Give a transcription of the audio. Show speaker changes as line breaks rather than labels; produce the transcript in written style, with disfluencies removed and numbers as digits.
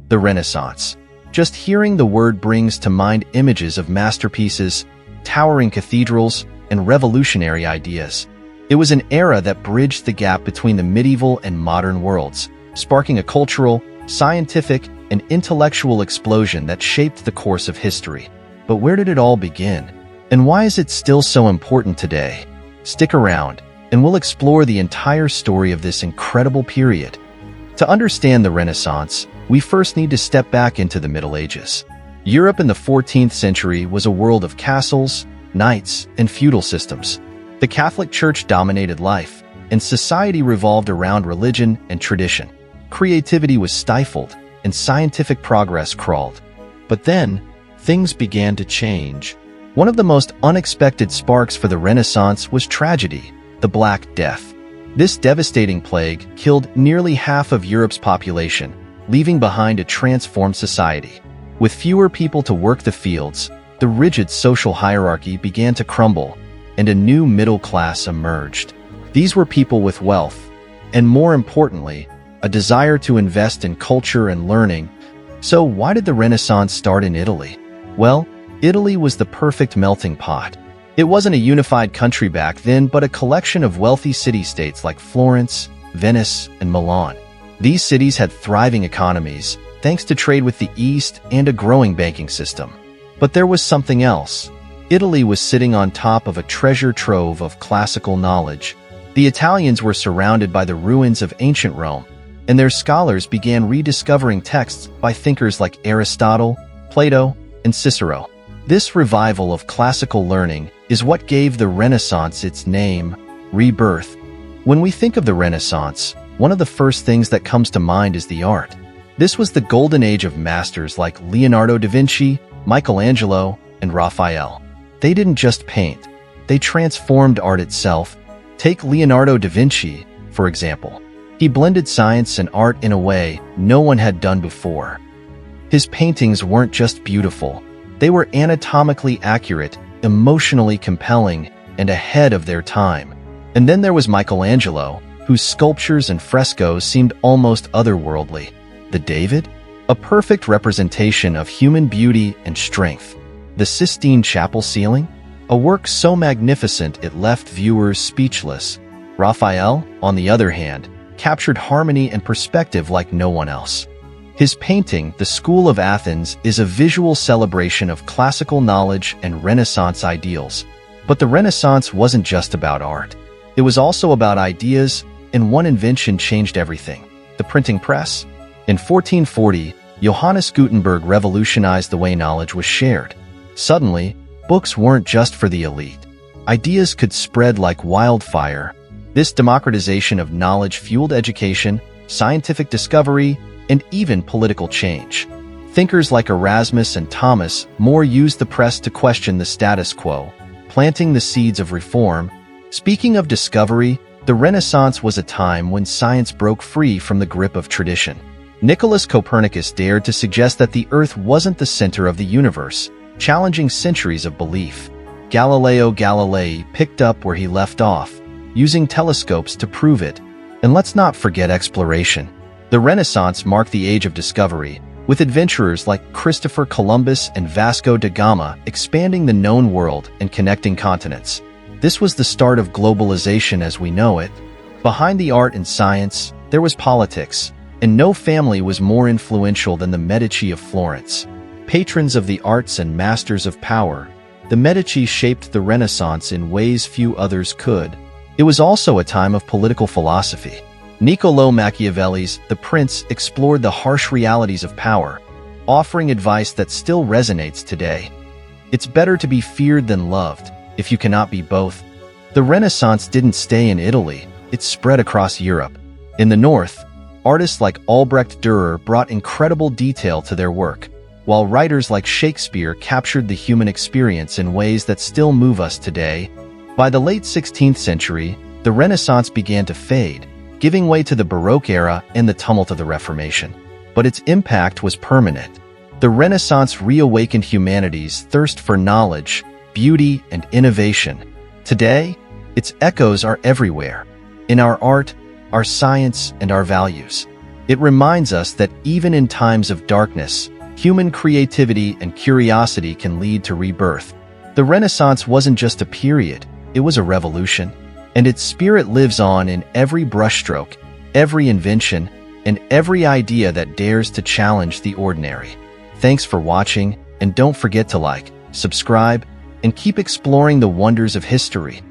The Renaissance. Just hearing the word brings to mind images of masterpieces, towering cathedrals, and revolutionary ideas. It was an era that bridged the gap between the medieval and modern worlds, sparking a cultural, scientific, and intellectual explosion that shaped the course of history. But where did it all begin? And why is it still so important today? Stick around, and we'll explore the entire story of this incredible period. To understand the Renaissance, we first need to step back into the Middle Ages. Europe in the 14th century was a world of castles, knights, and feudal systems. The Catholic Church dominated life, and society revolved around religion and tradition. Creativity was stifled, and scientific progress crawled. But then, things began to change. One of the most unexpected sparks for the Renaissance was tragedy, the Black Death. This devastating plague killed nearly half of Europe's population, leaving behind a transformed society. With fewer people to work the fields, the rigid social hierarchy began to crumble, and a new middle class emerged. These were people with wealth, and more importantly, a desire to invest in culture and learning. So why did the Renaissance start in Italy? Well, Italy was the perfect melting pot. It wasn't a unified country back then, but a collection of wealthy city-states like Florence, Venice, and Milan. These cities had thriving economies, thanks to trade with the East and a growing banking system. But there was something else. Italy was sitting on top of a treasure trove of classical knowledge. The Italians were surrounded by the ruins of ancient Rome, and their scholars began rediscovering texts by thinkers like Aristotle, Plato, and Cicero. This revival of classical learning is what gave the Renaissance its name, rebirth. When we think of the Renaissance, one of the first things that comes to mind is the art. This was the golden age of masters like Leonardo da Vinci, Michelangelo, and Raphael. They didn't just paint, they transformed art itself. Take Leonardo da Vinci, for example. He blended science and art in a way no one had done before. His paintings weren't just beautiful, they were anatomically accurate, emotionally compelling, and ahead of their time. And then there was Michelangelo, whose sculptures and frescoes seemed almost otherworldly. The David? A perfect representation of human beauty and strength. The Sistine Chapel ceiling? A work so magnificent it left viewers speechless. Raphael, on the other hand, captured harmony and perspective like no one else. His painting, The School of Athens, is a visual celebration of classical knowledge and Renaissance ideals. But the Renaissance wasn't just about art. It was also about ideas, and one invention changed everything: the printing press. In 1440, Johannes Gutenberg revolutionized the way knowledge was shared. Suddenly, books weren't just for the elite. Ideas could spread like wildfire. This democratization of knowledge fueled education, scientific discovery, and even political change. Thinkers like Erasmus and Thomas More used the press to question the status quo, planting the seeds of reform. Speaking of discovery, the Renaissance was a time when science broke free from the grip of tradition. Nicholas Copernicus dared to suggest that the Earth wasn't the center of the universe, challenging centuries of belief. Galileo Galilei picked up where he left off, using telescopes to prove it. And let's not forget exploration. The Renaissance marked the age of discovery, with adventurers like Christopher Columbus and Vasco da Gama expanding the known world and connecting continents. This was the start of globalization as we know it. Behind the art and science, there was politics, and no family was more influential than the Medici of Florence. Patrons of the arts and masters of power, the Medici shaped the Renaissance in ways few others could. It was also a time of political philosophy. Niccolò Machiavelli's The Prince explored the harsh realities of power, offering advice that still resonates today. It's better to be feared than loved, if you cannot be both. The Renaissance didn't stay in Italy, it spread across Europe. In the north, artists like Albrecht Dürer brought incredible detail to their work, while writers like Shakespeare captured the human experience in ways that still move us today. By the late 16th century, the Renaissance began to fade, giving way to the Baroque era and the tumult of the Reformation. But its impact was permanent. The Renaissance reawakened humanity's thirst for knowledge, beauty, and innovation. Today, its echoes are everywhere, in our art, our science, and our values. It reminds us that even in times of darkness, human creativity and curiosity can lead to rebirth. The Renaissance wasn't just a period, it was a revolution, and its spirit lives on in every brushstroke, every invention, and every idea that dares to challenge the ordinary. Thanks for watching, and don't forget to like, subscribe, and keep exploring the wonders of history.